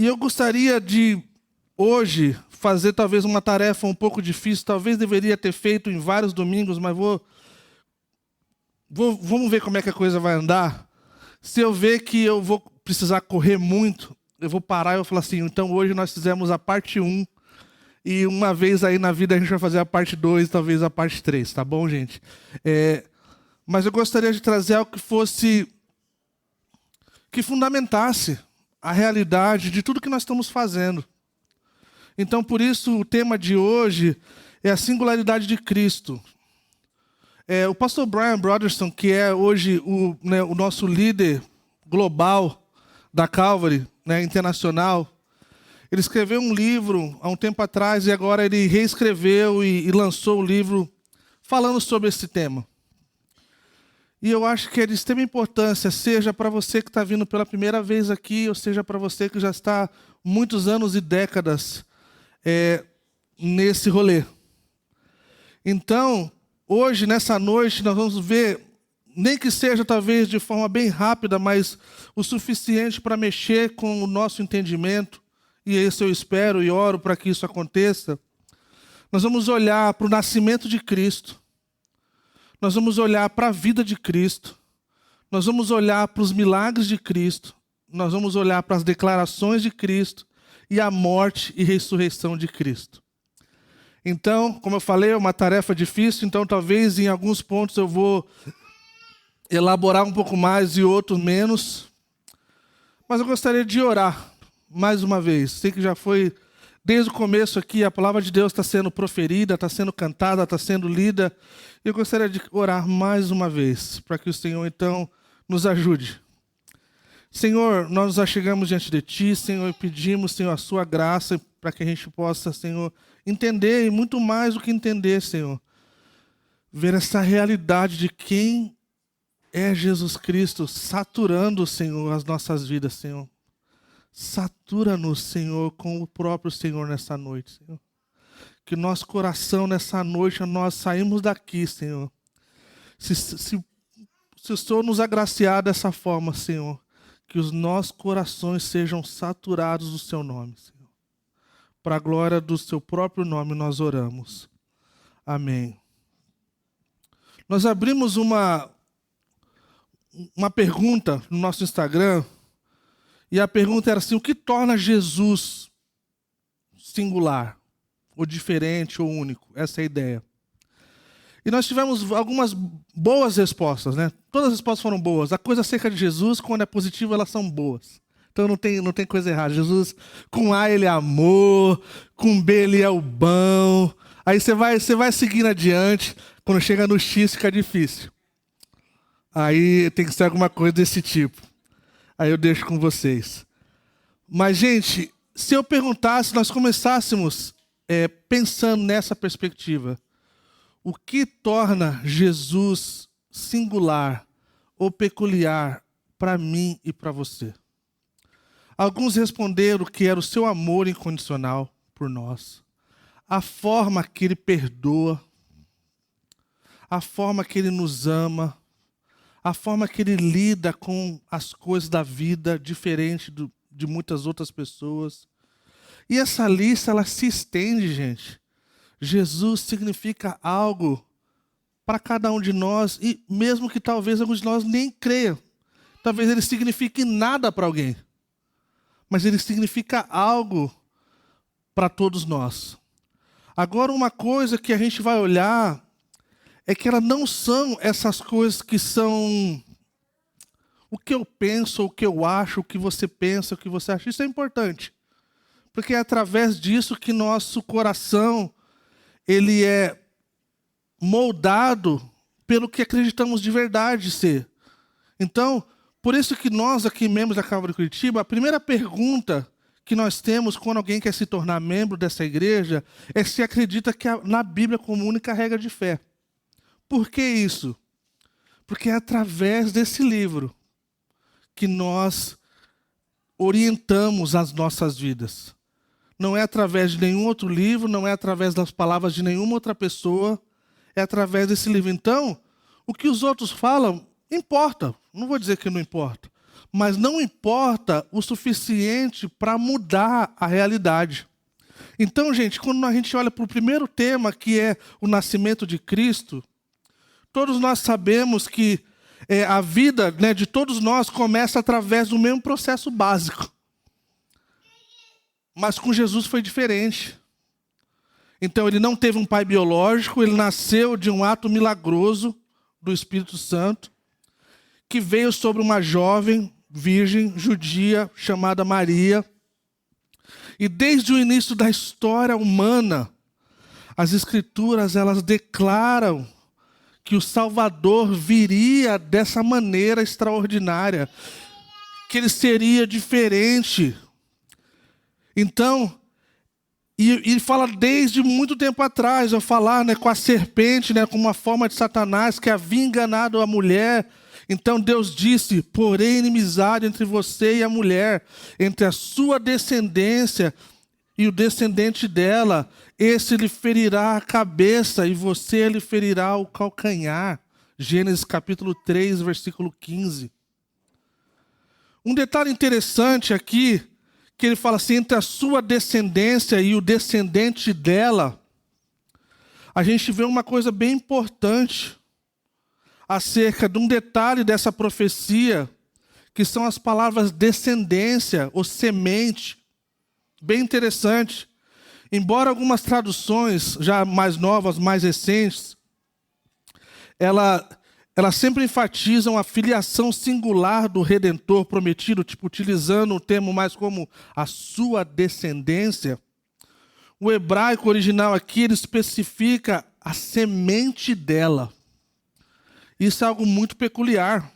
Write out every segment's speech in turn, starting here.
E eu gostaria de, hoje, fazer talvez uma tarefa um pouco difícil, talvez deveria ter feito em vários domingos, mas vamos ver como é que a coisa vai andar. Se eu ver que eu vou precisar correr muito, eu vou parar e vou falar assim, então hoje nós fizemos a parte 1, e uma vez aí na vida a gente vai fazer a parte 2, talvez a parte 3, tá bom, gente? Mas eu gostaria de trazer algo que fundamentasse a realidade de tudo que nós estamos fazendo. Então, por isso, o tema de hoje é a singularidade de Cristo. O pastor Brian Broderson, que é hoje o nosso líder global da Calvary, internacional, ele escreveu um livro há um tempo atrás e agora ele reescreveu e lançou o livro falando sobre esse tema. E eu acho que é de extrema importância, seja para você que está vindo pela primeira vez aqui, ou seja para você que já está muitos anos e décadas nesse rolê. Então, hoje, nessa noite, nós vamos ver, nem que seja talvez de forma bem rápida, mas o suficiente para mexer com o nosso entendimento, e isso eu espero e oro para que isso aconteça. Nós vamos olhar para o nascimento de Cristo. Nós vamos olhar para a vida de Cristo. Nós vamos olhar para os milagres de Cristo. Nós vamos olhar para as declarações de Cristo e a morte e ressurreição de Cristo. Então, como eu falei, é uma tarefa difícil, então talvez em alguns pontos eu vou elaborar um pouco mais e outros menos. Mas eu gostaria de orar mais uma vez. Sei que já foi desde o começo aqui, a palavra de Deus está sendo proferida, está sendo cantada, está sendo lida. Eu gostaria de orar mais uma vez, para que o Senhor, então, nos ajude. Senhor, nós nos achegamos diante de Ti, Senhor, e pedimos, Senhor, a Sua graça, para que a gente possa, Senhor, entender, e muito mais do que entender, Senhor, ver essa realidade de quem é Jesus Cristo, saturando, Senhor, as nossas vidas, Senhor. Satura-nos, Senhor, com o próprio Senhor nessa noite, Senhor. Que nosso coração nessa noite, nós saímos daqui, Senhor. Se o Senhor nos agraciar dessa forma, Senhor, que os nossos corações sejam saturados do Seu nome, Senhor. Para a glória do Seu próprio nome nós oramos. Amém. Nós abrimos uma pergunta no nosso Instagram, e a pergunta era assim, o que torna Jesus singular? Ou diferente, ou único. Essa é a ideia. E nós tivemos algumas boas respostas, né? Todas as respostas foram boas. A coisa acerca de Jesus, quando é positivo, elas são boas. Então não tem coisa errada. Jesus, com A ele é amor, com B ele é o bom. Aí você vai seguindo adiante, quando chega no X fica difícil. Aí tem que ser alguma coisa desse tipo. Aí eu deixo com vocês. Mas, gente, se eu perguntasse, nós começássemos pensando nessa perspectiva. O que torna Jesus singular ou peculiar para mim e para você? Alguns responderam que era o seu amor incondicional por nós. A forma que Ele perdoa. A forma que Ele nos ama. A forma que Ele lida com as coisas da vida, diferente de muitas outras pessoas. E essa lista, ela se estende, gente. Jesus significa algo para cada um de nós, e mesmo que talvez alguns de nós nem creiam. Talvez Ele signifique nada para alguém. Mas Ele significa algo para todos nós. Agora, uma coisa que a gente vai olhar é que elas não são essas coisas que são o que eu penso, o que eu acho, o que você pensa, o que você acha. Isso é importante. Porque é através disso que nosso coração ele é moldado pelo que acreditamos de verdade ser. Então, por isso que nós aqui, membros da Calvary Curitiba, a primeira pergunta que nós temos quando alguém quer se tornar membro dessa igreja é se acredita que na Bíblia como única regra de fé. Por que isso? Porque é através desse livro que nós orientamos as nossas vidas. Não é através de nenhum outro livro, não é através das palavras de nenhuma outra pessoa, é através desse livro. Então, o que os outros falam, importa. Não vou dizer que não importa. mas não importa o suficiente para mudar a realidade. Então, gente, quando a gente olha para o primeiro tema, que é o nascimento de Cristo, todos nós sabemos que a vida, né, de todos nós começa através do mesmo processo básico. Mas com Jesus foi diferente. Então, ele não teve um pai biológico, ele nasceu de um ato milagroso do Espírito Santo, que veio sobre uma jovem virgem judia chamada Maria. E desde o início da história humana, as Escrituras elas declaram que o Salvador viria dessa maneira extraordinária, que ele seria diferente. Então, e fala desde muito tempo atrás, eu falar, né, com a serpente, né, com uma forma de Satanás que havia enganado a mulher. Então Deus disse: porém inimizade entre você e a mulher, entre a sua descendência e o descendente dela. Esse lhe ferirá a cabeça e você lhe ferirá o calcanhar. Gênesis capítulo 3, versículo 15. Um detalhe interessante aqui, que ele fala assim, entre a sua descendência e o descendente dela, a gente vê uma coisa bem importante acerca de um detalhe dessa profecia, que são as palavras descendência ou semente. Bem interessante. Embora algumas traduções já mais novas, mais recentes, elas sempre enfatizam a filiação singular do Redentor prometido, tipo, utilizando o termo mais como a sua descendência. O hebraico original aqui, ele especifica a semente dela. Isso é algo muito peculiar.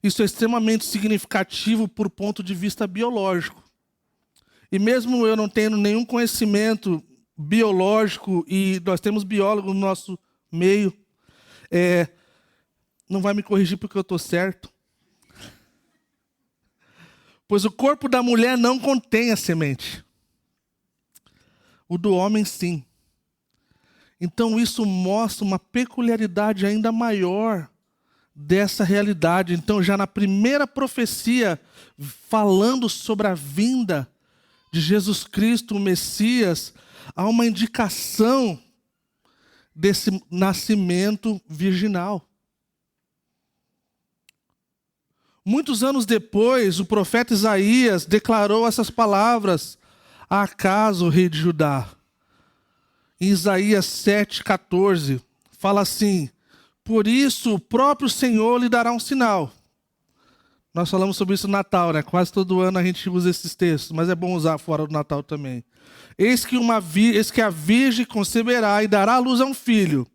Isso é extremamente significativo por ponto de vista biológico. E mesmo eu não tendo nenhum conhecimento biológico, e nós temos biólogos no nosso meio, não vai me corrigir porque eu estou certo. Pois o corpo da mulher não contém a semente. O do homem, sim. Então isso mostra uma peculiaridade ainda maior dessa realidade. Então já na primeira profecia, falando sobre a vinda de Jesus Cristo, o Messias, há uma indicação desse nascimento virginal. Muitos anos depois, o profeta Isaías declarou essas palavras a Acas, o rei de Judá. Em Isaías 7,14, fala assim: por isso o próprio Senhor lhe dará um sinal. Nós falamos sobre isso no Natal, né? Quase todo ano a gente usa esses textos, mas é bom usar fora do Natal também. Eis que a virgem conceberá e dará à luz a um filho,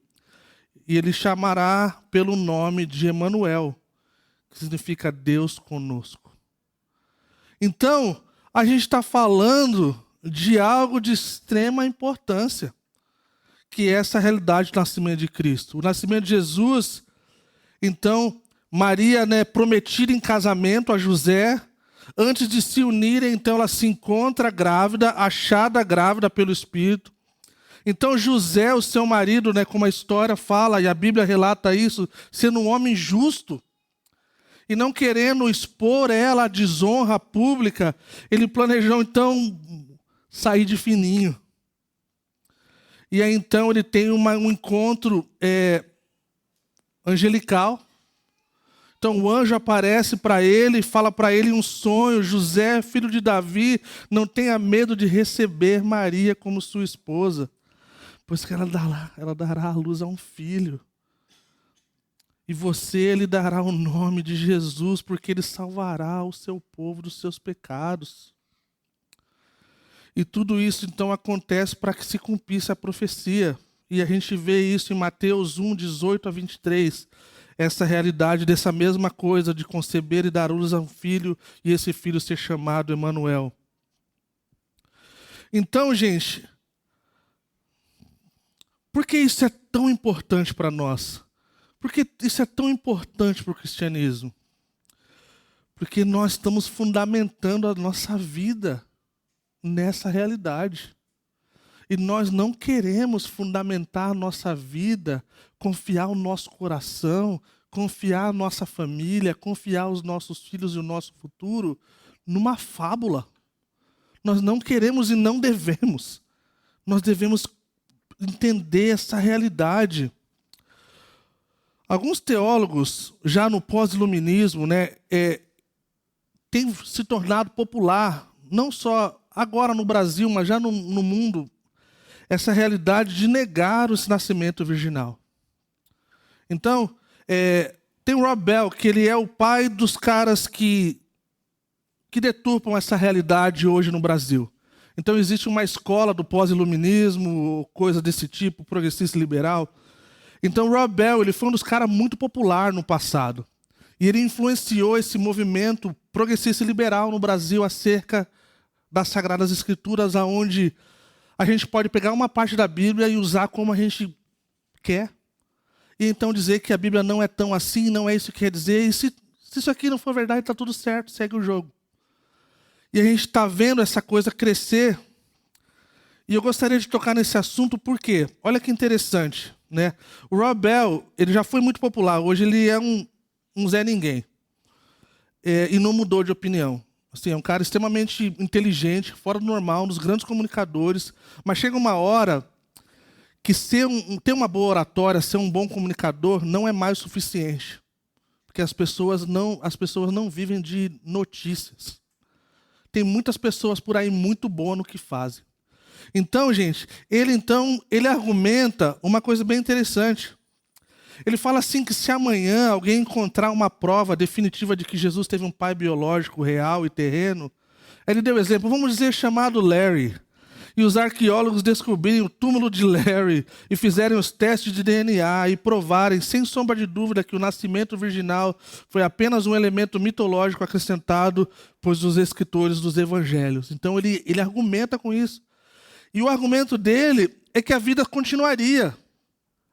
e ele chamará pelo nome de Emanuel, que significa Deus conosco. Então, a gente está falando de algo de extrema importância, que é essa realidade do nascimento de Cristo. O nascimento de Jesus, então, Maria, né, prometida em casamento a José, antes de se unirem, então ela se encontra grávida, achada grávida pelo Espírito. Então José, o seu marido, né, como a história fala, e a Bíblia relata isso, sendo um homem justo, e não querendo expor ela à desonra pública, ele planejou então sair de fininho. E aí então ele tem um encontro angelical. Então o anjo aparece para ele e fala para ele um sonho: José, filho de Davi, não tenha medo de receber Maria como sua esposa, pois que ela dará à luz a um filho. E você lhe dará o nome de Jesus, porque ele salvará o seu povo dos seus pecados. E tudo isso então acontece para que se cumprisse a profecia. E a gente vê isso em Mateus 1, 18 a 23. Essa realidade dessa mesma coisa de conceber e dar à luz a um filho, e esse filho ser chamado Emanuel. Então, gente, por que isso é tão importante para nós? Por que isso é tão importante para o cristianismo? Porque nós estamos fundamentando a nossa vida nessa realidade. E nós não queremos fundamentar a nossa vida, confiar o nosso coração, confiar a nossa família, confiar os nossos filhos e o nosso futuro numa fábula. Nós não queremos e não devemos. Nós devemos entender essa realidade. Alguns teólogos, já no pós-iluminismo, têm se tornado popular, não só agora no Brasil, mas já no mundo, essa realidade de negar esse nascimento virginal. Então, tem o Rob Bell, que ele é o pai dos caras que deturpam essa realidade hoje no Brasil. Então, existe uma escola do pós-iluminismo, coisa desse tipo, progressista liberal. Então, o Rob Bell, ele foi um dos caras muito popular no passado. E ele influenciou esse movimento progressista liberal no Brasil acerca das Sagradas Escrituras, onde a gente pode pegar uma parte da Bíblia e usar como a gente quer. E então dizer que a Bíblia não é tão assim, não é isso que quer dizer. E se isso aqui não for verdade, está tudo certo, segue o jogo. E a gente está vendo essa coisa crescer. E eu gostaria de tocar nesse assunto porque, olha que interessante, né? O Rob Bell, ele já foi muito popular. Hoje ele é um Zé Ninguém. E não mudou de opinião. Assim, é um cara extremamente inteligente, fora do normal, um dos grandes comunicadores. Mas chega uma hora que ter uma boa oratória, ser um bom comunicador, não é mais suficiente. Porque as pessoas não vivem de notícias. Tem muitas pessoas por aí muito boas no que fazem. Então, gente, ele argumenta uma coisa bem interessante. Ele fala assim que se amanhã alguém encontrar uma prova definitiva de que Jesus teve um pai biológico real e terreno, ele deu exemplo, vamos dizer, chamado Larry, e os arqueólogos descobrirem o túmulo de Larry e fizerem os testes de DNA e provarem, sem sombra de dúvida, que o nascimento virginal foi apenas um elemento mitológico acrescentado pelos escritores dos evangelhos. Então ele argumenta com isso. E o argumento dele é que a vida continuaria.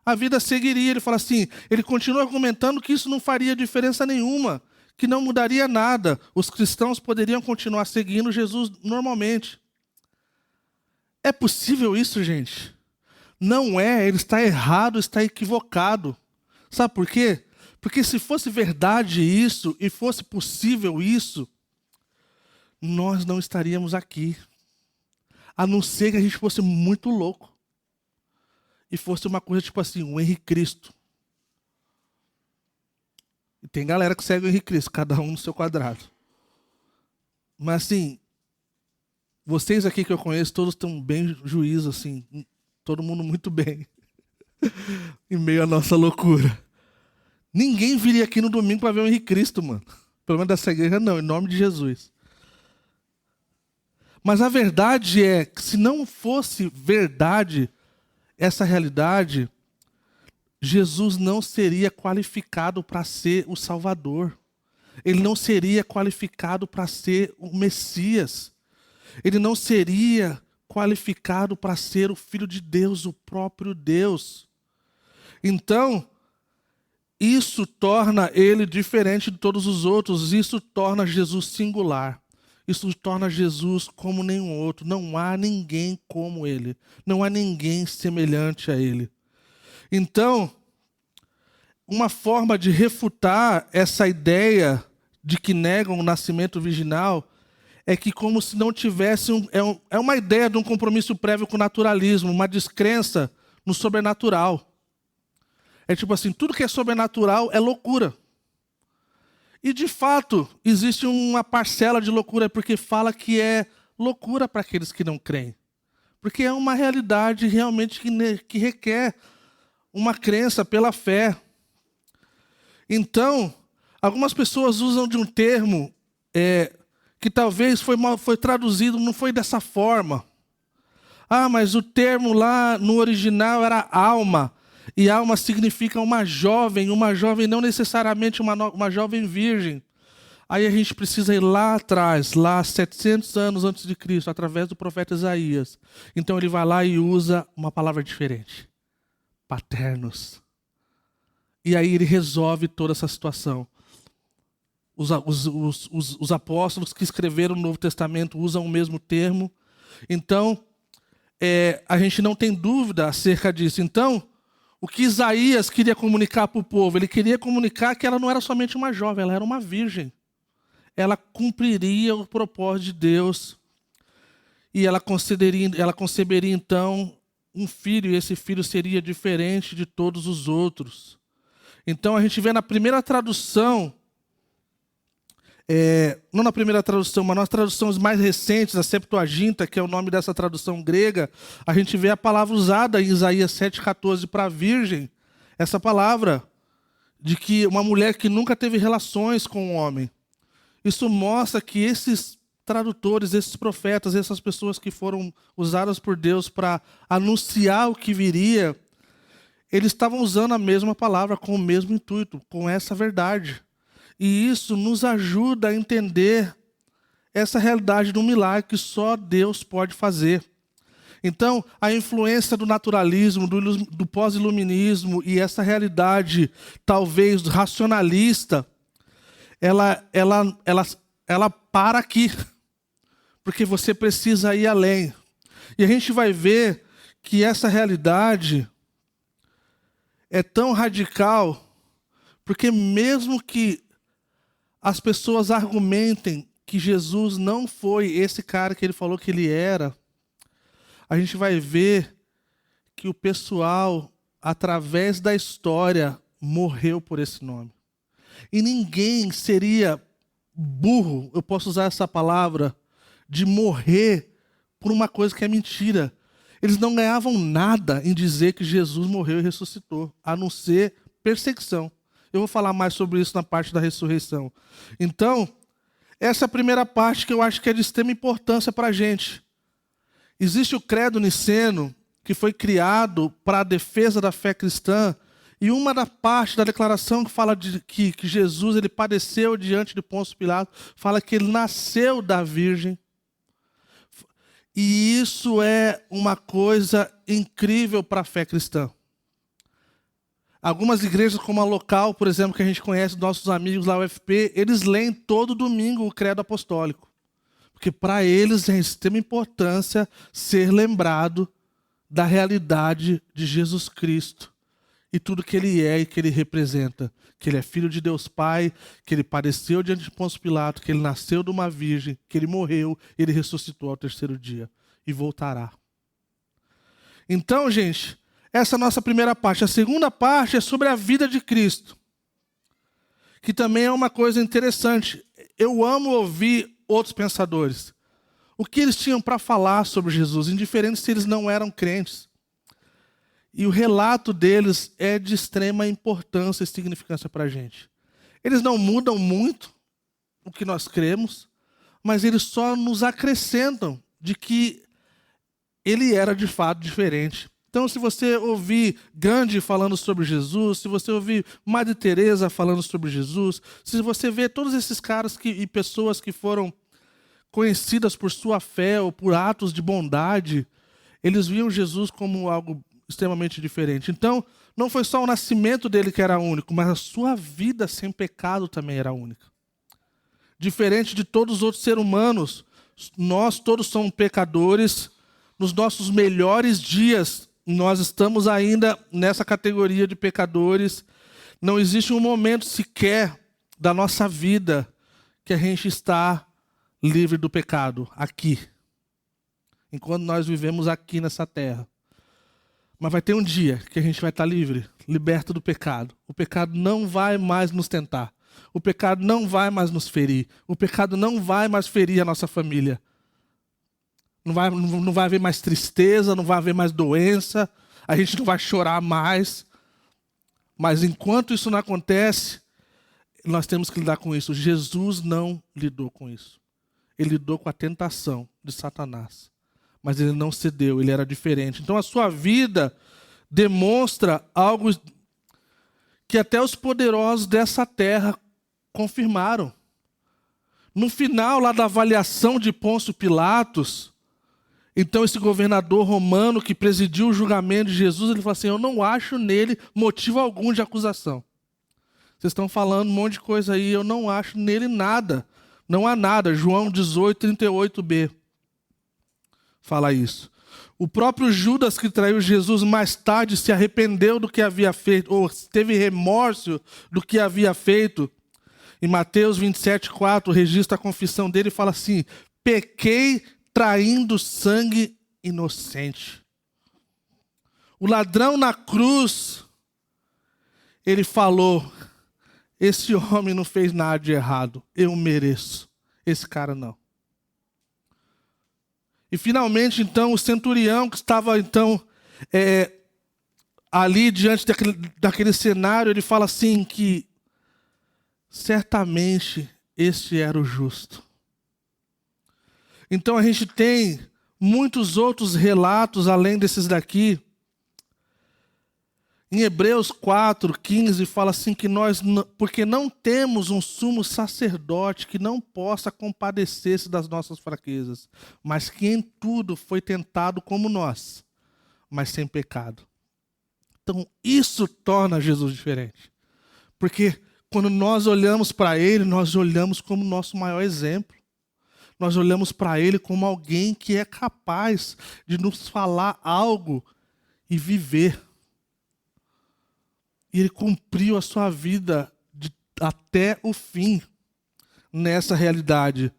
A vida seguiria. Ele fala assim, ele continua argumentando que isso não faria diferença nenhuma, que não mudaria nada. Os cristãos poderiam continuar seguindo Jesus normalmente. É possível isso, gente? Não é, ele está errado, está equivocado. Sabe por quê? Porque se fosse verdade isso, e fosse possível isso, nós não estaríamos aqui. A não ser que a gente fosse muito louco. E fosse uma coisa tipo assim, o Henrique Cristo. E tem galera que segue o Henrique Cristo, cada um no seu quadrado. Mas assim, vocês aqui que eu conheço, todos têm bem juízo, assim, todo mundo muito bem. Em meio à nossa loucura. Ninguém viria aqui no domingo para ver o Henrique Cristo, mano. Pelo menos dessa igreja não, em nome de Jesus. Mas a verdade é que se não fosse verdade essa realidade, Jesus não seria qualificado para ser o Salvador. Ele não seria qualificado para ser o Messias. Ele não seria qualificado para ser o Filho de Deus, o próprio Deus. Então, isso torna ele diferente de todos os outros. Isso torna Jesus singular. Isso torna Jesus como nenhum outro. Não há ninguém como ele. Não há ninguém semelhante a ele. Então, uma forma de refutar essa ideia de que negam o nascimento virginal é que como se não tivesse é uma ideia de um compromisso prévio com o naturalismo, uma descrença no sobrenatural. É tipo assim, tudo que é sobrenatural é loucura. E de fato, existe uma parcela de loucura, porque fala que é loucura para aqueles que não creem. Porque é uma realidade realmente que requer uma crença pela fé. Então, algumas pessoas usam de um termo que talvez foi traduzido, não foi dessa forma. Ah, mas o termo lá no original era alma. E alma significa uma jovem não necessariamente uma jovem virgem. Aí a gente precisa ir lá atrás, lá 700 anos antes de Cristo, através do profeta Isaías. Então ele vai lá e usa uma palavra diferente. Paternos. E aí ele resolve toda essa situação. Os apóstolos que escreveram o Novo Testamento usam o mesmo termo. Então, a gente não tem dúvida acerca disso. Então, O que Isaías queria comunicar para o povo? Ele queria comunicar que ela não era somente uma jovem, ela era uma virgem. Ela cumpriria o propósito de Deus e ela conceberia então um filho, e esse filho seria diferente de todos os outros. Então a gente vê na primeira tradução, não na primeira tradução, mas nas traduções mais recentes, a Septuaginta, que é o nome dessa tradução grega, a gente vê a palavra usada em Isaías 7,14 para virgem, essa palavra de que uma mulher que nunca teve relações com um homem. Isso mostra que esses tradutores, esses profetas, essas pessoas que foram usadas por Deus para anunciar o que viria, eles estavam usando a mesma palavra com o mesmo intuito, com essa verdade. E isso nos ajuda a entender essa realidade do milagre que só Deus pode fazer. Então, a influência do naturalismo, do pós-iluminismo e essa realidade, talvez, racionalista, ela para aqui. Porque você precisa ir além. E a gente vai ver que essa realidade é tão radical, porque mesmo que as pessoas argumentem que Jesus não foi esse cara que ele falou que ele era, a gente vai ver que o pessoal, através da história, morreu por esse nome. E ninguém seria burro, eu posso usar essa palavra, de morrer por uma coisa que é mentira. Eles não ganhavam nada em dizer que Jesus morreu e ressuscitou, a não ser perseguição. Eu vou falar mais sobre isso na parte da ressurreição. Então, essa é a primeira parte que eu acho que é de extrema importância para a gente. Existe o credo niceno, que foi criado para a defesa da fé cristã, e uma da parte da declaração que fala de que Jesus ele padeceu diante de Pôncio Pilatos, fala que ele nasceu da Virgem. E isso é uma coisa incrível para a fé cristã. Algumas igrejas, como a local, por exemplo, que a gente conhece, nossos amigos lá, UFP, eles leem todo domingo o credo apostólico. Porque para eles é de extrema importância ser lembrado da realidade de Jesus Cristo. E tudo que ele é e que ele representa. Que ele é filho de Deus Pai, que ele padeceu diante de Pôncio Pilatos, que ele nasceu de uma virgem, que ele morreu, ele ressuscitou ao terceiro dia e voltará. Então, gente, essa é a nossa primeira parte. A segunda parte é sobre a vida de Cristo, que também é uma coisa interessante. Eu amo ouvir outros pensadores. O que eles tinham para falar sobre Jesus, indiferente se eles não eram crentes. E o relato deles é de extrema importância e significância para a gente. Eles não mudam muito o que nós cremos, mas eles só nos acrescentam de que ele era de fato diferente. Então, se você ouvir Gandhi falando sobre Jesus, se você ouvir Madre Teresa falando sobre Jesus, se você ver todos esses caras e pessoas que foram conhecidas por sua fé ou por atos de bondade, eles viam Jesus como algo extremamente diferente. Então, não foi só o nascimento dele que era único, mas a sua vida sem pecado também era única. Diferente de todos os outros seres humanos, nós todos somos pecadores. Nos nossos melhores dias, nós estamos ainda nessa categoria de pecadores. Não existe um momento sequer da nossa vida que a gente está livre do pecado, aqui. Enquanto nós vivemos aqui nessa terra. Mas vai ter um dia que a gente vai estar livre, liberto do pecado. O pecado não vai mais nos tentar. O pecado não vai mais nos ferir. O pecado não vai mais ferir a nossa família. Não vai haver mais tristeza, não vai haver mais doença. A gente não vai chorar mais. Mas enquanto isso não acontece, nós temos que lidar com isso. Jesus não lidou com isso. Ele lidou com a tentação de Satanás. Mas ele não cedeu, ele era diferente. Então a sua vida demonstra algo que até os poderosos dessa terra confirmaram. No final lá da avaliação de Pôncio Pilatos, então esse governador romano que presidiu o julgamento de Jesus, ele falou assim, eu não acho nele motivo algum de acusação. Vocês estão falando um monte de coisa aí, eu não acho nele nada. Não há nada. João 18, 38b. fala isso. O próprio Judas que traiu Jesus mais tarde se arrependeu do que havia feito, ou teve remorso do que havia feito. Em Mateus 27:4, registra a confissão dele e fala assim: pequei traindo sangue inocente. O ladrão na cruz, ele falou: esse homem não fez nada de errado, eu mereço. Esse cara não. E finalmente, então, o centurião que estava, então, ali diante daquele cenário, ele fala assim que certamente este era o justo. Então a gente tem muitos outros relatos além desses daqui. Em Hebreus 4:15 fala assim que nós, porque não temos um sumo sacerdote que não possa compadecer-se das nossas fraquezas, mas que em tudo foi tentado como nós, mas sem pecado. Então isso torna Jesus diferente. Porque quando nós olhamos para ele, nós olhamos como nosso maior exemplo. Nós olhamos para ele como alguém que é capaz de nos falar algo e viver. E ele cumpriu a sua vida até o fim nessa realidade.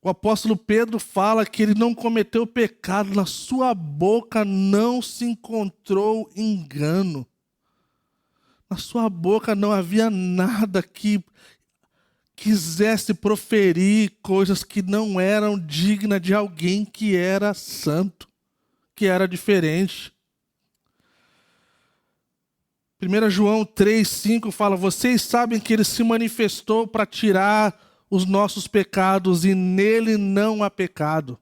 O apóstolo Pedro fala que ele não cometeu pecado, na sua boca não se encontrou engano. Na sua boca não havia nada que quisesse proferir coisas que não eram dignas de alguém que era santo, que era diferente. 1 João 3:5 fala: vocês sabem que ele se manifestou para tirar os nossos pecados e nele não há pecado.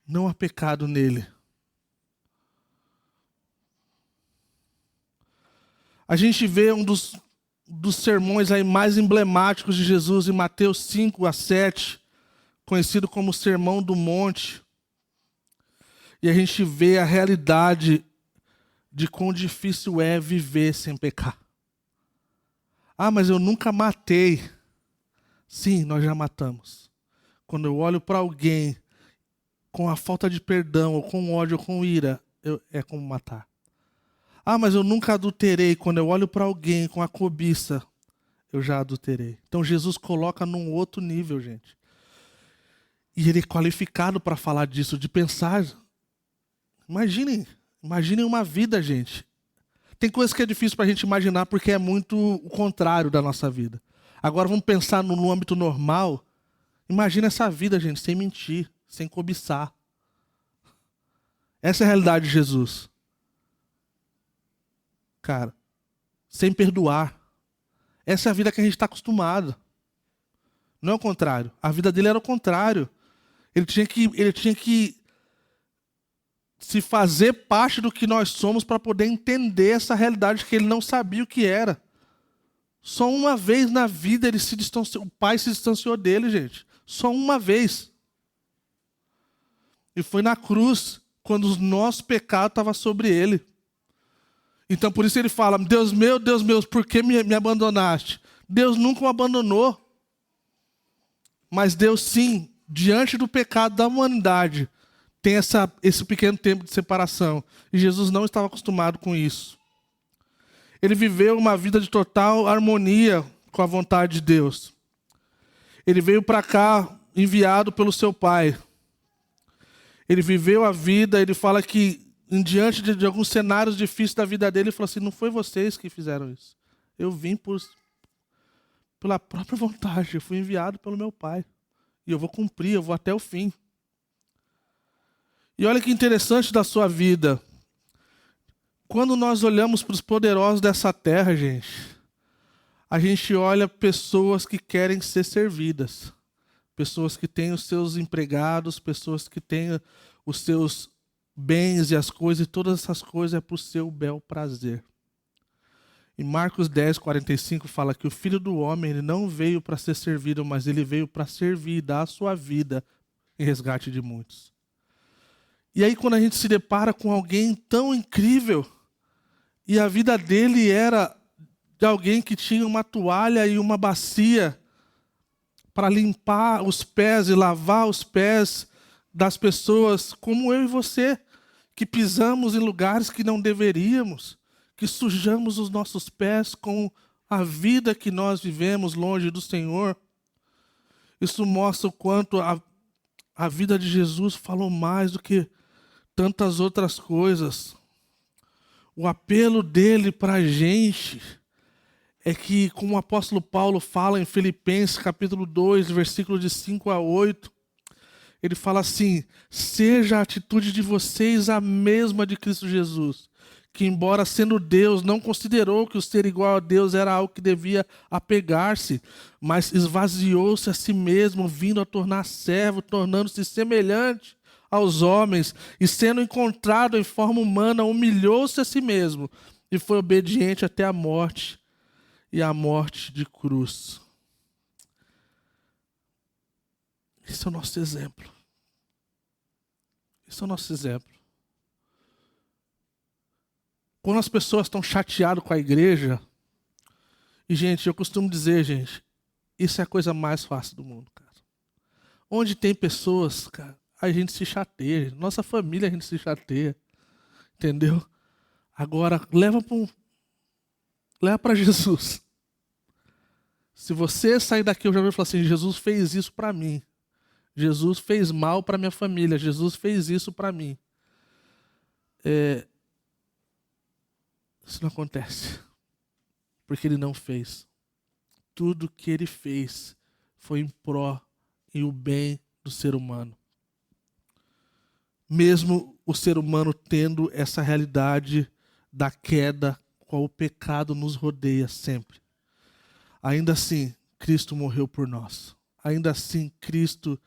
Não há pecado nele. A gente vê um dos sermões aí mais emblemáticos de Jesus em Mateus 5-7, conhecido como Sermão do Monte. E a gente vê a realidade de quão difícil é viver sem pecar. Ah, mas eu nunca matei. Sim, nós já matamos. Quando eu olho para alguém com a falta de perdão, ou com ódio, ou com ira, é como matar. Ah, mas eu nunca adulterei. Quando eu olho para alguém com a cobiça, eu já adulterei. Então Jesus coloca num outro nível, gente. E ele é qualificado para falar disso, de pensar. Imaginem uma vida, gente. Tem coisas que é difícil para a gente imaginar porque é muito o contrário da nossa vida. Agora vamos pensar no âmbito normal. Imagina essa vida, gente, sem mentir, sem cobiçar. Essa é a realidade de Jesus. Cara, sem perdoar. Essa é a vida que a gente está acostumado. Não é o contrário. A vida dele era o contrário. Ele tinha que se fazer parte do que nós somos para poder entender essa realidade que ele não sabia o que era. Só uma vez na vida ele se distanciou, o pai se distanciou dele, gente. Só uma vez. E foi na cruz, quando o nosso pecado estava sobre ele. Então por isso ele fala: Deus meu, por que me abandonaste? Deus nunca o abandonou. Mas Deus sim, diante do pecado da humanidade, tem esse pequeno tempo de separação. E Jesus não estava acostumado com isso. Ele viveu uma vida de total harmonia com a vontade de Deus. Ele veio para cá enviado pelo seu Pai. Ele viveu a vida, ele fala que, diante de alguns cenários difíceis da vida dele, ele falou assim: não foi vocês que fizeram isso. Eu vim pela própria vontade, eu fui enviado pelo meu Pai. E eu vou cumprir, eu vou até o fim. E olha que interessante da sua vida. Quando nós olhamos para os poderosos dessa terra, gente, a gente olha pessoas que querem ser servidas. Pessoas que têm os seus empregados, pessoas que têm os seus bens e as coisas, e todas essas coisas é para o seu bel prazer. Em Marcos 10:45 fala que o Filho do Homem ele não veio para ser servido, mas ele veio para servir e dar a sua vida em resgate de muitos. E aí quando a gente se depara com alguém tão incrível, e a vida dele era de alguém que tinha uma toalha e uma bacia para limpar os pés e lavar os pés das pessoas como eu e você, que pisamos em lugares que não deveríamos, que sujamos os nossos pés com a vida que nós vivemos longe do Senhor. Isso mostra o quanto a vida de Jesus falou mais do que tantas outras coisas. O apelo dele para a gente é que, como o apóstolo Paulo fala em Filipenses capítulo 2, versículo de 5 a 8, ele fala assim: seja a atitude de vocês a mesma de Cristo Jesus, que embora sendo Deus, não considerou que o ser igual a Deus era algo que devia apegar-se, mas esvaziou-se a si mesmo, vindo a tornar servo, tornando-se semelhante aos homens, e sendo encontrado em forma humana, humilhou-se a si mesmo, e foi obediente até a morte, e a morte de cruz. Esse é o nosso exemplo. Esse é o nosso exemplo. Quando as pessoas estão chateadas com a igreja, e gente, eu costumo dizer, gente, isso é a coisa mais fácil do mundo, cara. Onde tem pessoas, cara, a gente se chateia. Nossa família a gente se chateia. Entendeu? Agora, leva para Jesus. Se você sair daqui, eu já vou falar assim: Jesus fez isso para mim. Jesus fez mal para minha família. Jesus fez isso para mim. Isso não acontece. Porque ele não fez. Tudo que ele fez foi em pró e o bem do ser humano. Mesmo o ser humano tendo essa realidade da queda, qual o pecado nos rodeia sempre. Ainda assim, Cristo morreu por nós. Ainda assim, Cristo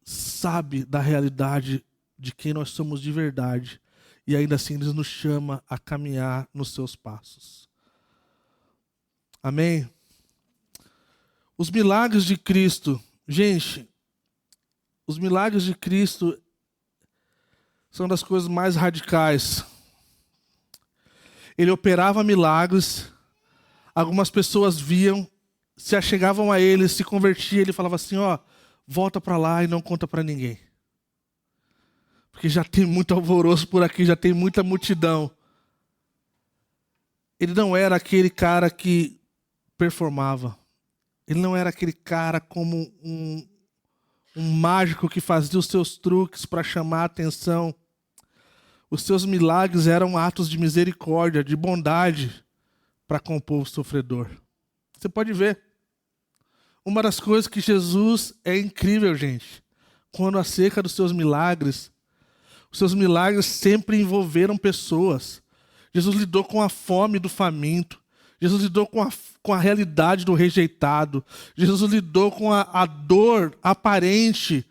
sabe da realidade de quem nós somos de verdade. E ainda assim, Ele nos chama a caminhar nos seus passos. Amém? Os milagres de Cristo. Gente, os milagres de Cristo são das coisas mais radicais. Ele operava milagres. Algumas pessoas viam, se achegavam a ele, se convertiam, ele falava assim: ó, volta para lá e não conta para ninguém. Porque já tem muito alvoroço por aqui, já tem muita multidão. Ele não era aquele cara que performava. Ele não era aquele cara como um mágico que fazia os seus truques para chamar a atenção. Os seus milagres eram atos de misericórdia, de bondade para com o povo sofredor. Você pode ver. Uma das coisas que Jesus é incrível, gente. Quando acerca dos seus milagres, os seus milagres sempre envolveram pessoas. Jesus lidou com a fome do faminto. Jesus lidou com a realidade do rejeitado. Jesus lidou com a dor aparente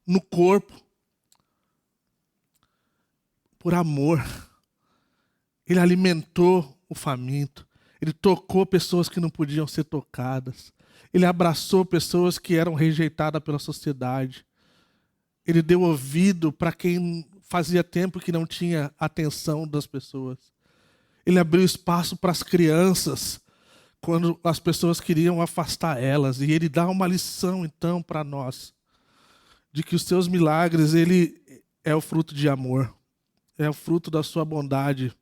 no corpo. Por amor. Ele alimentou o faminto. Ele tocou pessoas que não podiam ser tocadas. Ele abraçou pessoas que eram rejeitadas pela sociedade. Ele deu ouvido para quem fazia tempo que não tinha atenção das pessoas. Ele abriu espaço para as crianças quando as pessoas queriam afastar elas. E ele dá uma lição, então, para nós, de que os seus milagres, ele é o fruto de amor. É o fruto da sua bondade.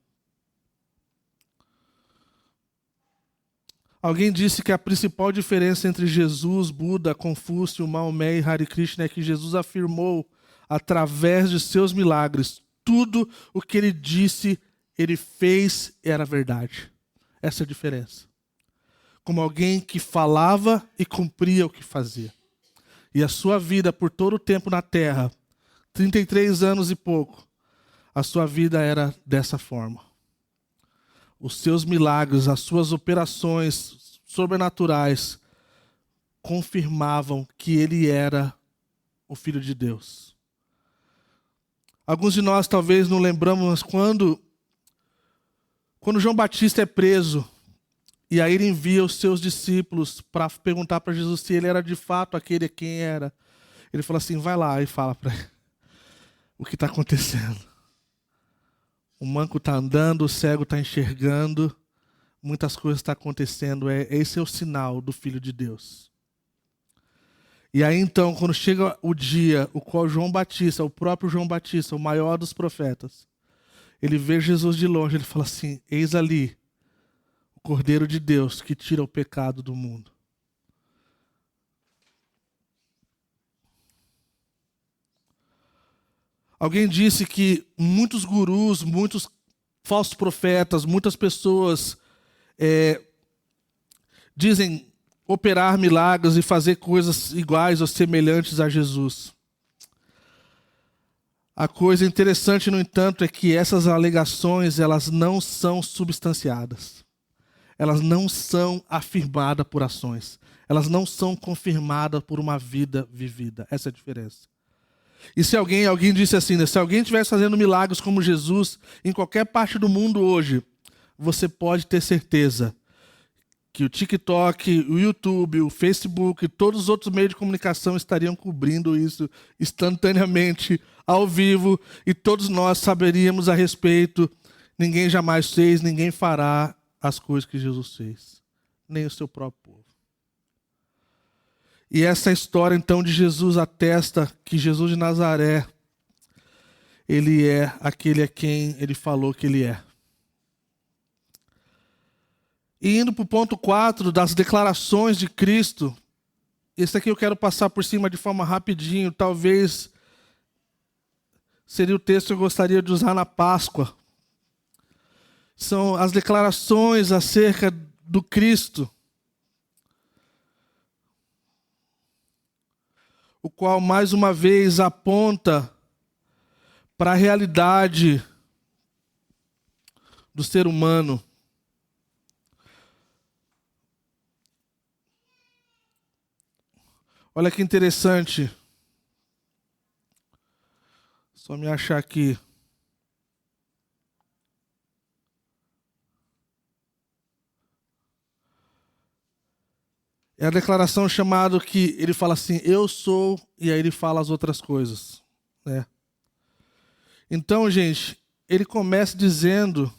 Alguém disse que a principal diferença entre Jesus, Buda, Confúcio, Maomé e Hare Krishna é que Jesus afirmou, através de seus milagres, tudo o que ele disse, ele fez, era verdade. Essa é a diferença. Como alguém que falava e cumpria o que fazia. E a sua vida por todo o tempo na terra, 33 anos e pouco, a sua vida era dessa forma. Os seus milagres, as suas operações sobrenaturais confirmavam que ele era o Filho de Deus. Alguns de nós talvez não lembramos, mas quando João Batista é preso, e aí ele envia os seus discípulos para perguntar para Jesus se ele era de fato aquele quem era. Ele fala assim: vai lá e fala para ele o que está acontecendo. O manco está andando, o cego está enxergando, muitas coisas estão acontecendo. Esse é o sinal do Filho de Deus. E aí então, quando chega o dia, o qual João Batista, o próprio João Batista, o maior dos profetas, ele vê Jesus de longe, ele fala assim: eis ali o Cordeiro de Deus que tira o pecado do mundo. Alguém disse que muitos gurus, muitos falsos profetas, muitas pessoas dizem operar milagres e fazer coisas iguais ou semelhantes a Jesus. A coisa interessante, no entanto, é que essas alegações, elas não são substanciadas. Elas não são afirmadas por ações. Elas não são confirmadas por uma vida vivida. Essa é a diferença. E se alguém disse assim, né? Se alguém estivesse fazendo milagres como Jesus em qualquer parte do mundo hoje, você pode ter certeza que o TikTok, o YouTube, o Facebook, todos os outros meios de comunicação estariam cobrindo isso instantaneamente, ao vivo, e todos nós saberíamos a respeito. Ninguém jamais fez, ninguém fará as coisas que Jesus fez, nem o seu próprio povo. E essa história, então, de Jesus atesta que Jesus de Nazaré, ele é aquele a quem ele falou que ele é. E indo para o ponto 4 das declarações de Cristo, esse aqui eu quero passar por cima de forma rapidinho, talvez seria o texto que eu gostaria de usar na Páscoa. São as declarações acerca do Cristo, o qual mais uma vez aponta para a realidade do ser humano. Olha que interessante. Só me achar aqui. É a declaração chamada que ele fala assim, eu sou, e aí ele fala as outras coisas, né? Então, gente, ele começa dizendo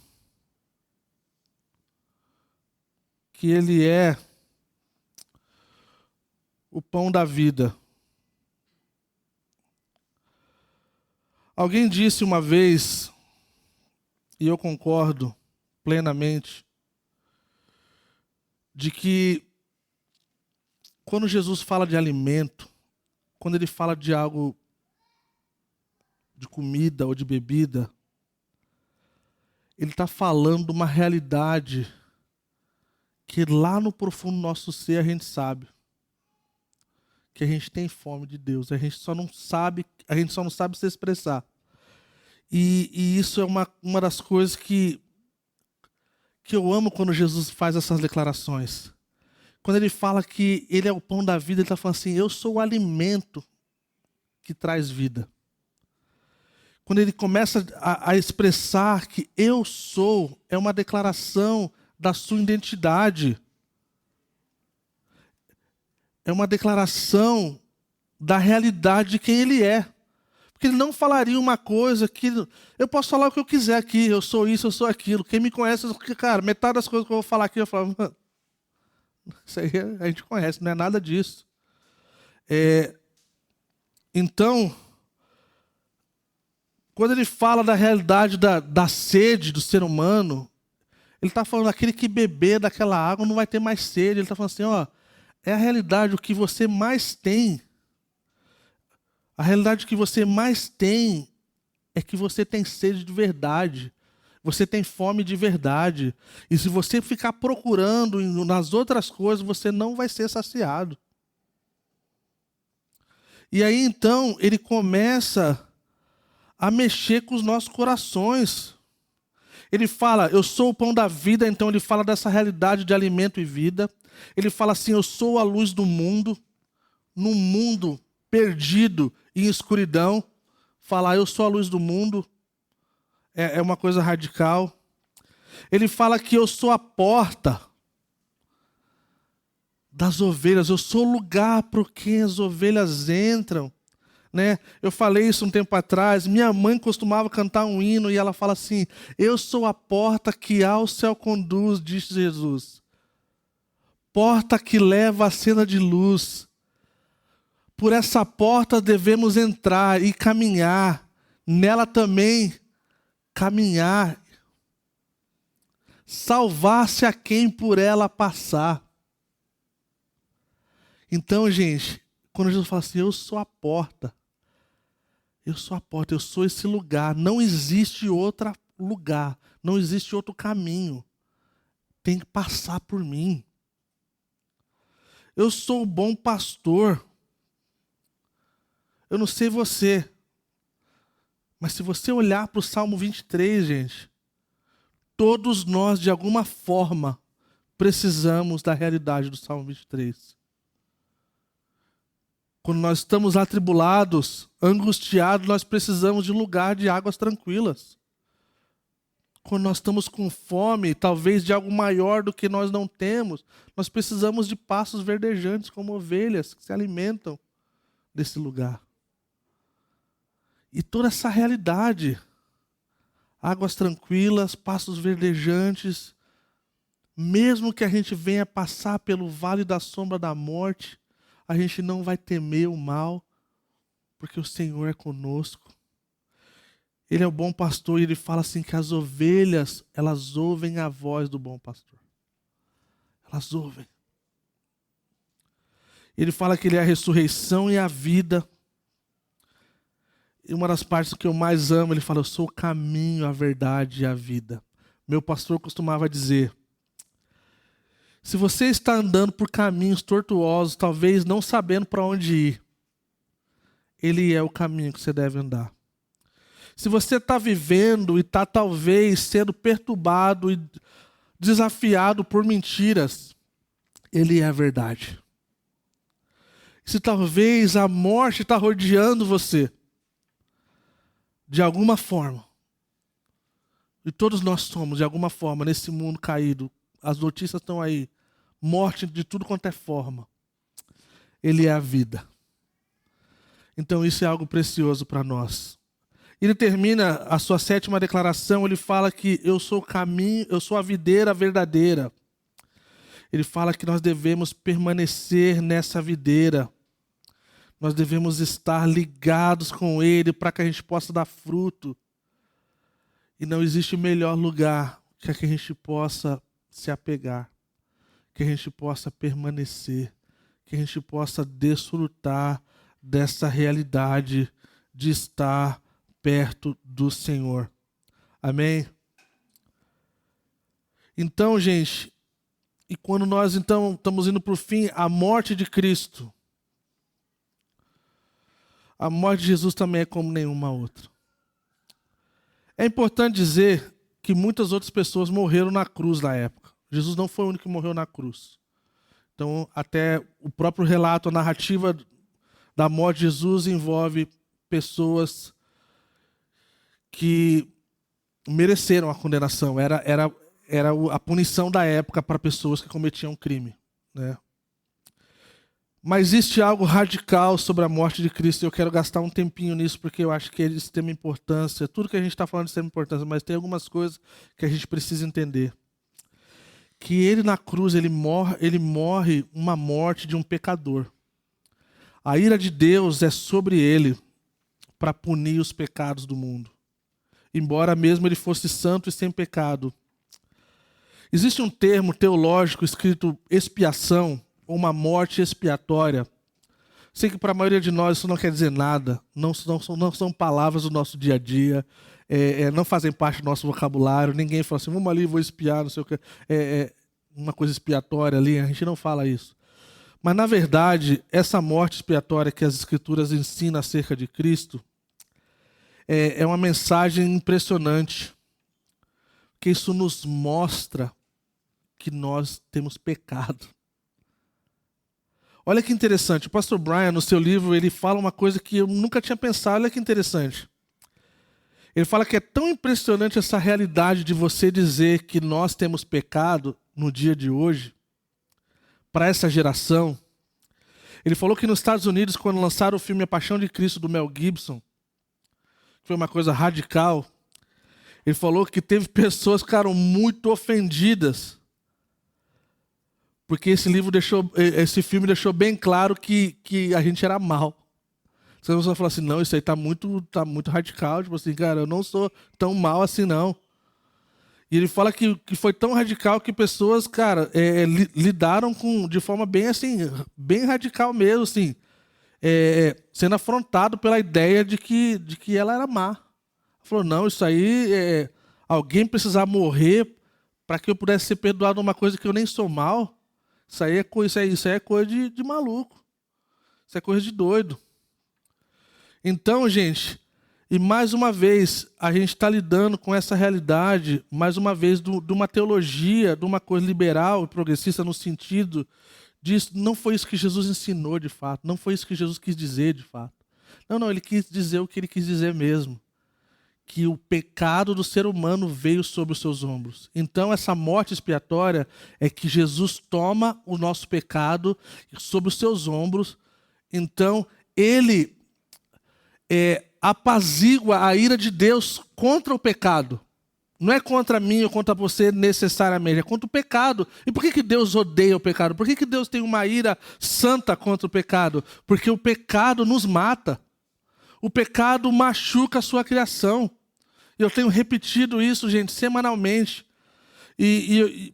que ele é o pão da vida. Alguém disse uma vez, e eu concordo plenamente, de que quando Jesus fala de alimento, quando ele fala de algo, de comida ou de bebida, ele está falando de uma realidade que lá no profundo do nosso ser a gente sabe. Que a gente tem fome de Deus, a gente só não sabe se expressar. E isso é uma das coisas que eu amo quando Jesus faz essas declarações. Quando ele fala que ele é o pão da vida, ele está falando assim, eu sou o alimento que traz vida. Quando ele começa a expressar que eu sou, é uma declaração da sua identidade. É uma declaração da realidade de quem ele é. Porque ele não falaria uma coisa que... Eu posso falar o que eu quiser aqui, eu sou isso, eu sou aquilo. Quem me conhece, cara, metade das coisas que eu vou falar aqui, eu falo, mano, isso aí a gente conhece, não é nada disso. Então, quando ele fala da realidade da sede do ser humano, ele está falando aquele que beber daquela água não vai ter mais sede. Ele está falando assim, ó, é a realidade, o que você mais tem. A realidade que você mais tem é que você tem sede de verdade. Você tem fome de verdade. E se você ficar procurando nas outras coisas, você não vai ser saciado. E aí, então, ele começa a mexer com os nossos corações. Ele fala, eu sou o pão da vida, então ele fala dessa realidade de alimento e vida. Ele fala assim, eu sou a luz do mundo, num mundo perdido em escuridão. Falar, eu sou a luz do mundo, é uma coisa radical. Ele fala que eu sou a porta das ovelhas, eu sou o lugar por quem as ovelhas entram. Né? Eu falei isso um tempo atrás, minha mãe costumava cantar um hino e ela fala assim, eu sou a porta que ao céu conduz, disse Jesus. Porta que leva a senda de luz. por essa porta devemos entrar e caminhar, nela também caminhar, salvar-se a quem por ela passar. Então, gente, quando Jesus fala assim, eu sou a porta, eu sou a porta, eu sou esse lugar, não existe outro lugar, não existe outro caminho, tem que passar por mim. Eu sou o bom pastor. Eu não sei você, mas se você olhar para o Salmo 23, gente, todos nós, de alguma forma, precisamos da realidade do Salmo 23. Quando nós estamos atribulados, angustiados, nós precisamos de um lugar de águas tranquilas. Quando nós estamos com fome, talvez de algo maior do que nós não temos, nós precisamos de pastos verdejantes, como ovelhas que se alimentam desse lugar. E toda essa realidade, águas tranquilas, pastos verdejantes, mesmo que a gente venha passar pelo vale da sombra da morte, a gente não vai temer o mal, porque o Senhor é conosco. Ele é o bom pastor e ele fala assim que as ovelhas, elas ouvem a voz do bom pastor. Elas ouvem. Ele fala que ele é a ressurreição e a vida. E uma das partes que eu mais amo, ele fala, eu sou o caminho, a verdade e a vida. Meu pastor costumava dizer, se você está andando por caminhos tortuosos, talvez não sabendo para onde ir, ele é o caminho que você deve andar. Se você está vivendo e está talvez sendo perturbado e desafiado por mentiras, ele é a verdade. Se talvez a morte está rodeando você, de alguma forma, e todos nós somos, de alguma forma, nesse mundo caído, as notícias estão aí, morte de tudo quanto é forma, ele é a vida. Então isso é algo precioso para nós. Ele termina a sua 7ª declaração, ele fala que eu sou o caminho, eu sou a videira verdadeira. Ele fala que nós devemos permanecer nessa videira. Nós devemos estar ligados com ele para que a gente possa dar fruto. E não existe melhor lugar que a gente possa se apegar, que a gente possa permanecer, que a gente possa desfrutar dessa realidade de estar perto do Senhor. Amém? Então, gente, e quando nós então estamos indo para o fim, a morte de Cristo, a morte de Jesus também é como nenhuma outra. É importante dizer que muitas outras pessoas morreram na cruz na época. Jesus não foi o único que morreu na cruz. Então, até o próprio relato, a narrativa da morte de Jesus envolve pessoas que mereceram a condenação. Era a punição da época para pessoas que cometiam crime, né? Mas existe algo radical sobre a morte de Cristo, e eu quero gastar um tempinho nisso, porque eu acho que isso tem uma importância. Tudo que a gente está falando tem importância, mas tem algumas coisas que a gente precisa entender. Que ele na cruz, ele morre uma morte de um pecador. A ira de Deus é sobre ele para punir os pecados do mundo. Embora mesmo ele fosse santo e sem pecado. Existe um termo teológico escrito expiação, ou uma morte expiatória. Sei que para a maioria de nós isso não quer dizer nada, não são palavras do nosso dia a dia, não fazem parte do nosso vocabulário, ninguém fala assim, vamos ali, vou expiar, não sei o que, uma coisa expiatória ali, a gente não fala isso. Mas na verdade, essa morte expiatória que as Escrituras ensinam acerca de Cristo, é uma mensagem impressionante, que isso nos mostra que nós temos pecado. Olha que interessante, o pastor Brian, no seu livro, ele fala uma coisa que eu nunca tinha pensado, olha que interessante. Ele fala que é tão impressionante essa realidade de você dizer que nós temos pecado no dia de hoje, para essa geração. Ele falou que nos Estados Unidos, quando lançaram o filme A Paixão de Cristo, do Mel Gibson, foi uma coisa radical, ele falou que teve pessoas que ficaram muito ofendidas, Porque esse filme deixou bem claro que a gente era mal. Você vai falar assim, não, isso aí tá muito radical. Tipo assim, cara, eu não sou tão mal assim, não. E ele fala que foi tão radical que pessoas, cara, lidaram de forma bem assim, bem radical mesmo, assim. Sendo afrontado pela ideia de que ela era má. Falou, não, isso aí, alguém precisar morrer para que eu pudesse ser perdoado de uma coisa que eu nem sou mal, isso aí é coisa de maluco. Isso é coisa de doido. Então, gente, e mais uma vez, a gente está lidando com essa realidade, mais uma vez, de uma teologia, de uma coisa liberal e progressista no sentido disso. Não foi isso que Jesus ensinou de fato, não foi isso que Jesus quis dizer de fato. Não, ele quis dizer o que ele quis dizer mesmo. Que o pecado do ser humano veio sobre os seus ombros. Então, essa morte expiatória é que Jesus toma o nosso pecado sobre os seus ombros. Então, ele apazigua a ira de Deus contra o pecado. Não é contra mim ou contra você necessariamente, é contra o pecado. E por que Deus odeia o pecado? Por que Deus tem uma ira santa contra o pecado? Porque o pecado nos mata. O pecado machuca a sua criação. Eu tenho repetido isso, gente, semanalmente. E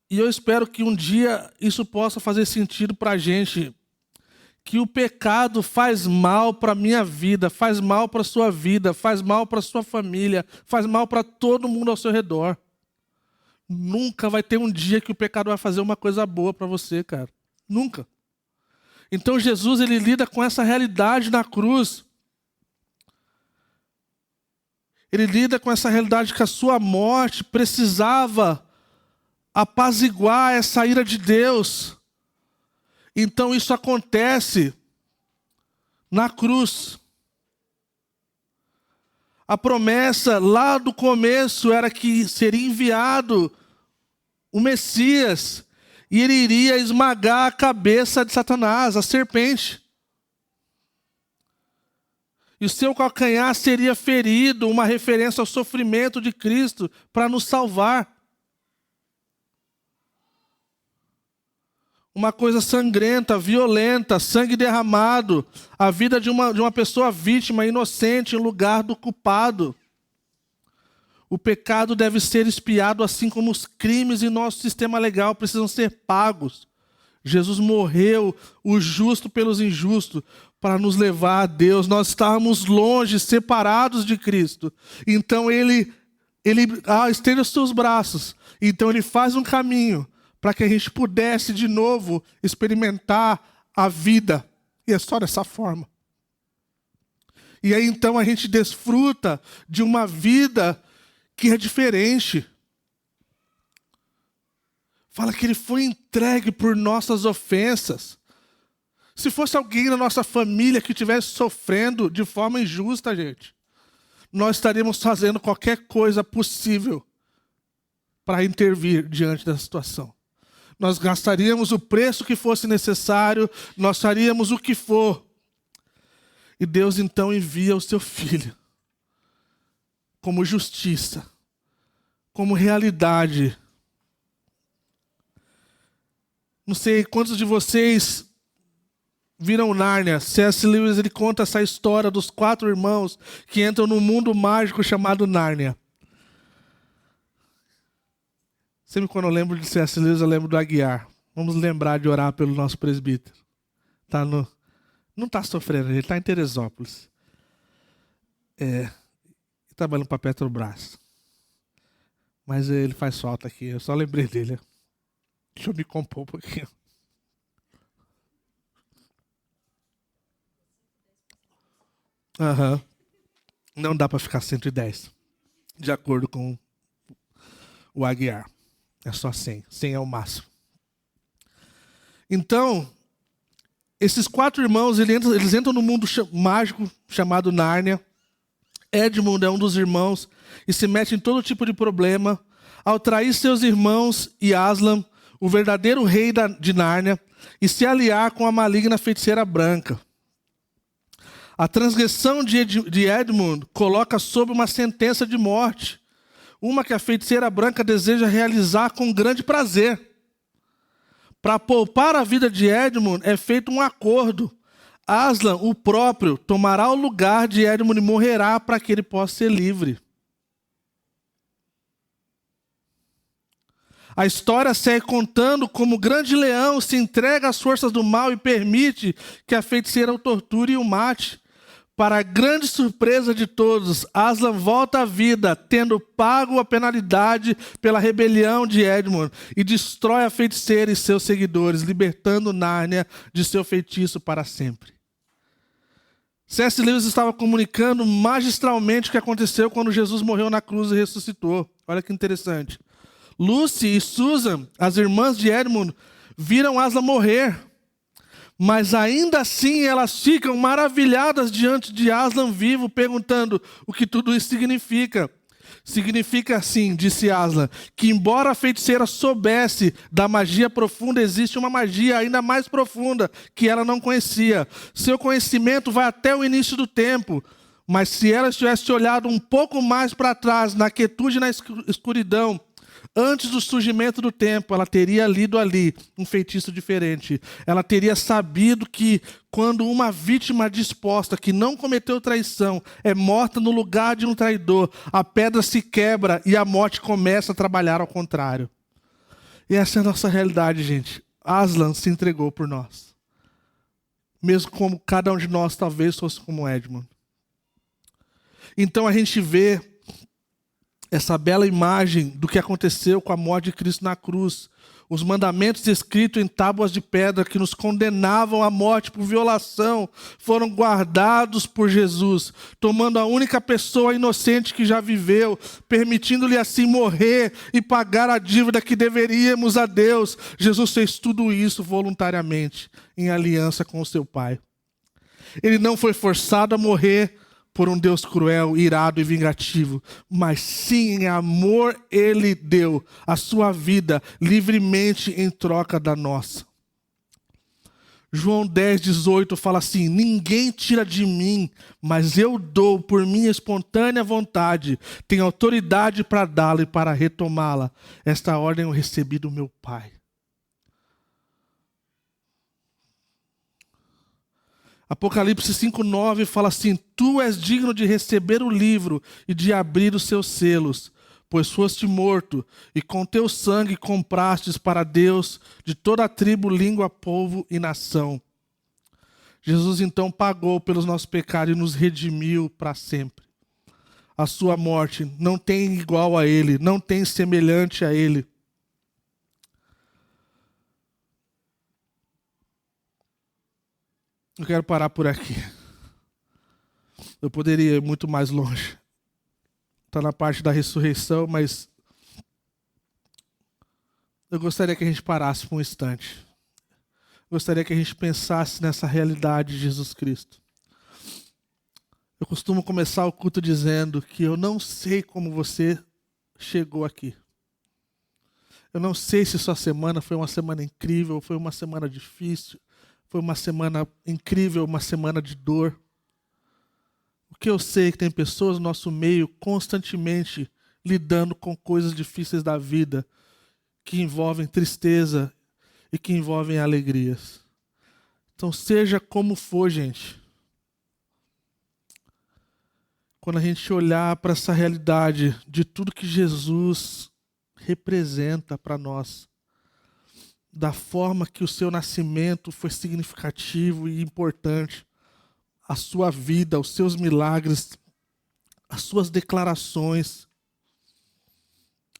eu espero que um dia isso possa fazer sentido para a gente. Que o pecado faz mal para a minha vida, faz mal para a sua vida, faz mal para a sua família, faz mal para todo mundo ao seu redor. Nunca vai ter um dia que o pecado vai fazer uma coisa boa para você, cara. Nunca. Então Jesus, ele lida com essa realidade na cruz. Ele lida com essa realidade que a sua morte precisava apaziguar essa ira de Deus. Então isso acontece na cruz. A promessa lá do começo era que seria enviado o Messias e ele iria esmagar a cabeça de Satanás, a serpente. E o seu calcanhar seria ferido, uma referência ao sofrimento de Cristo para nos salvar. Uma coisa sangrenta, violenta, sangue derramado, a vida de uma pessoa vítima, inocente, em lugar do culpado. O pecado deve ser expiado assim como os crimes em nosso sistema legal precisam ser pagos. Jesus morreu, o justo pelos injustos, para nos levar a Deus. Nós estávamos longe, separados de Cristo. Então ele estende os seus braços. Então ele faz um caminho para que a gente pudesse de novo experimentar a vida. E é só dessa forma. E aí então a gente desfruta de uma vida que é diferente. Fala que ele foi entregue por nossas ofensas. Se fosse alguém na nossa família que estivesse sofrendo de forma injusta, gente, nós estaríamos fazendo qualquer coisa possível para intervir diante da situação. Nós gastaríamos o preço que fosse necessário, nós faríamos o que for. E Deus então envia o seu Filho como justiça, como realidade. Não sei quantos de vocês viram Nárnia. C.S. Lewis, ele conta essa história dos 4 irmãos que entram num mundo mágico chamado Nárnia. Sempre quando eu lembro de C.S. Lewis, eu lembro do Aguiar. Vamos lembrar de orar pelo nosso presbítero. Não está sofrendo, ele está em Teresópolis. Trabalhando para a Petrobras. Mas ele faz falta aqui, eu só lembrei dele. Deixa eu me compor um pouquinho. Não dá para ficar 110. De acordo com o Aguiar. É só 100. 100 é o máximo. Então, esses 4 irmãos, eles entram no mundo mágico chamado Nárnia. Edmund é um dos irmãos e se mete em todo tipo de problema. Ao trair seus irmãos e Aslan, o verdadeiro rei de Nárnia, e se aliar com a maligna feiticeira branca. A transgressão de Edmund coloca sob uma sentença de morte, uma que a feiticeira branca deseja realizar com grande prazer. Para poupar a vida de Edmund, é feito um acordo. Aslan, o próprio, tomará o lugar de Edmund e morrerá para que ele possa ser livre. A história segue contando como o grande leão se entrega às forças do mal e permite que a feiticeira o torture e o mate. Para a grande surpresa de todos, Aslan volta à vida, tendo pago a penalidade pela rebelião de Edmund, e destrói a feiticeira e seus seguidores, libertando Nárnia de seu feitiço para sempre. C.S. Lewis estava comunicando magistralmente o que aconteceu quando Jesus morreu na cruz e ressuscitou. Olha que interessante. Lucy e Susan, as irmãs de Edmund, viram Aslan morrer. Mas ainda assim elas ficam maravilhadas diante de Aslan vivo, perguntando o que tudo isso significa. Significa assim, disse Aslan, que embora a feiticeira soubesse da magia profunda, existe uma magia ainda mais profunda que ela não conhecia. Seu conhecimento vai até o início do tempo. Mas se ela tivesse olhado um pouco mais para trás, na quietude e na escuridão, antes do surgimento do tempo, ela teria lido ali um feitiço diferente. Ela teria sabido que quando uma vítima disposta, que não cometeu traição, é morta no lugar de um traidor, a pedra se quebra e a morte começa a trabalhar ao contrário. E essa é a nossa realidade, gente. Aslan se entregou por nós. Mesmo como cada um de nós talvez fosse como Edmund. Então a gente vê essa bela imagem do que aconteceu com a morte de Cristo na cruz. Os mandamentos escritos em tábuas de pedra que nos condenavam à morte por violação foram guardados por Jesus, tomando a única pessoa inocente que já viveu, permitindo-lhe assim morrer e pagar a dívida que deveríamos a Deus. Jesus fez tudo isso voluntariamente, em aliança com o seu Pai. Ele não foi forçado a morrer por um Deus cruel, irado e vingativo, mas sim em amor ele deu a sua vida livremente em troca da nossa. João 10:18 fala assim: ninguém tira de mim, mas eu dou por minha espontânea vontade, tenho autoridade para dá-la e para retomá-la. Esta ordem eu recebi do meu Pai. Apocalipse 5:9 fala assim: tu és digno de receber o livro e de abrir os seus selos, pois foste morto, e com teu sangue comprastes para Deus de toda a tribo, língua, povo e nação. Jesus então pagou pelos nossos pecados e nos redimiu para sempre. A sua morte não tem igual a ele, não tem semelhante a ele. Eu quero parar por aqui. Eu poderia ir muito mais longe. Está na parte da ressurreição, mas eu gostaria que a gente parasse por um instante. Gostaria que a gente pensasse nessa realidade de Jesus Cristo. Eu costumo começar o culto dizendo que eu não sei como você chegou aqui. Eu não sei se sua semana foi uma semana incrível, foi uma semana difícil, foi uma semana incrível, uma semana de dor. O que eu sei é que tem pessoas no nosso meio constantemente lidando com coisas difíceis da vida, que envolvem tristeza e que envolvem alegrias. Então, seja como for, gente. Quando a gente olhar para essa realidade de tudo que Jesus representa para nós, da forma que o seu nascimento foi significativo e importante, a sua vida, os seus milagres, as suas declarações,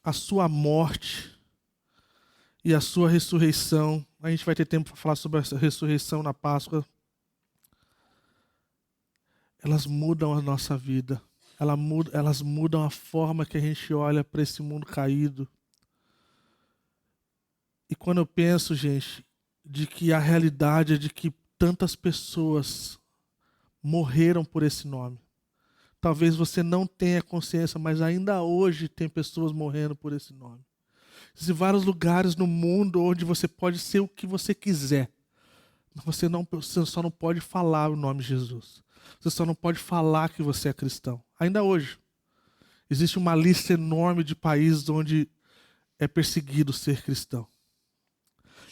a sua morte e a sua ressurreição. A gente vai ter tempo para falar sobre essa ressurreição na Páscoa. Elas mudam a nossa vida. Elas mudam a forma que a gente olha para esse mundo caído. E quando eu penso, gente, de que a realidade é de que tantas pessoas morreram por esse nome. Talvez você não tenha consciência, mas ainda hoje tem pessoas morrendo por esse nome. Existem vários lugares no mundo onde você pode ser o que você quiser. Você só não pode falar o nome de Jesus. Você só não pode falar que você é cristão. Ainda hoje. Existe uma lista enorme de países onde é perseguido ser cristão.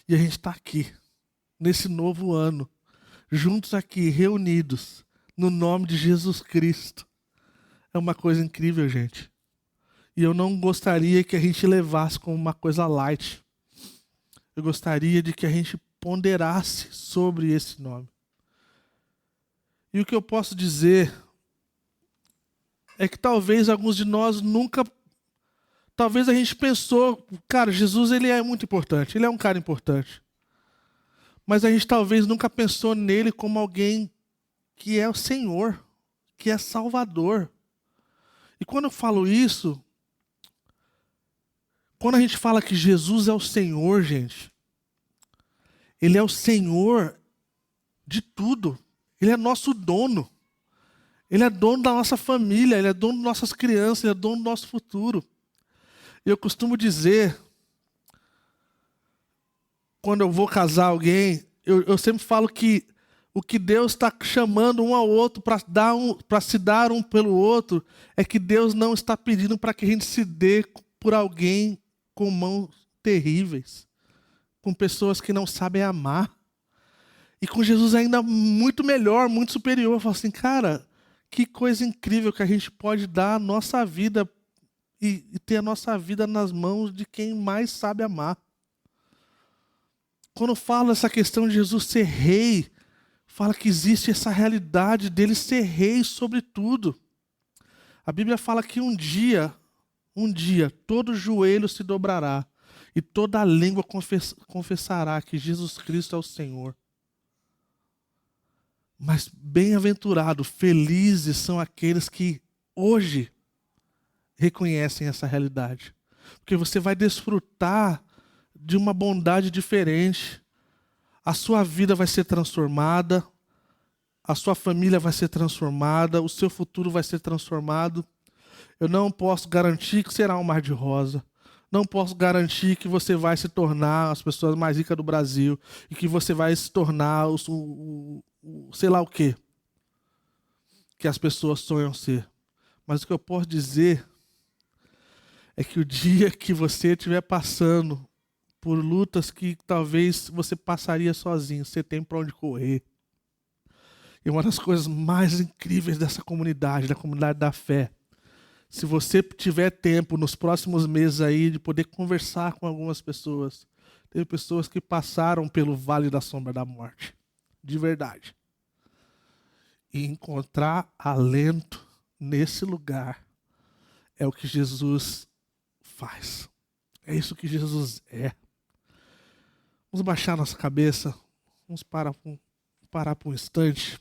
E a gente está aqui, nesse novo ano, juntos aqui, reunidos, no nome de Jesus Cristo. É uma coisa incrível, gente. E eu não gostaria que a gente levasse como uma coisa light. Eu gostaria de que a gente ponderasse sobre esse nome. E o que eu posso dizer é que talvez alguns de nós nunca... Talvez a gente pensou, cara, Jesus ele é muito importante, ele é um cara importante. Mas a gente talvez nunca pensou nele como alguém que é o Senhor, que é Salvador. E quando eu falo isso, quando a gente fala que Jesus é o Senhor, gente, ele é o Senhor de tudo. Ele é nosso dono. Ele é dono da nossa família, ele é dono das nossas crianças, ele é dono do nosso futuro. E eu costumo dizer, quando eu vou casar alguém, eu sempre falo que o que Deus está chamando um ao outro para se dar um pelo outro, é que Deus não está pedindo para que a gente se dê por alguém com mãos terríveis, com pessoas que não sabem amar. E com Jesus ainda muito melhor, muito superior. Eu falo assim, cara, que coisa incrível que a gente pode dar a nossa vida e ter a nossa vida nas mãos de quem mais sabe amar. Quando eu falo essa questão de Jesus ser rei, fala que existe essa realidade dele ser rei sobre tudo. A Bíblia fala que um dia, todo joelho se dobrará e toda língua confessará que Jesus Cristo é o Senhor. Mas bem-aventurados, felizes são aqueles que hoje reconhecem essa realidade. Porque você vai desfrutar de uma bondade diferente. A sua vida vai ser transformada, a sua família vai ser transformada, o seu futuro vai ser transformado. Eu não posso garantir que será um mar de rosa. Não posso garantir que você vai se tornar as pessoas mais ricas do Brasil e que você vai se tornar sei lá o quê que as pessoas sonham ser. Mas o que eu posso dizer é que o dia que você estiver passando por lutas que talvez você passaria sozinho, você tem para onde correr. E uma das coisas mais incríveis dessa comunidade, da comunidade da fé, se você tiver tempo nos próximos meses aí de poder conversar com algumas pessoas, tem pessoas que passaram pelo vale da sombra da morte, de verdade. E encontrar alento nesse lugar é o que Jesus faz. É isso que Jesus é. Vamos baixar nossa cabeça, vamos parar por um instante.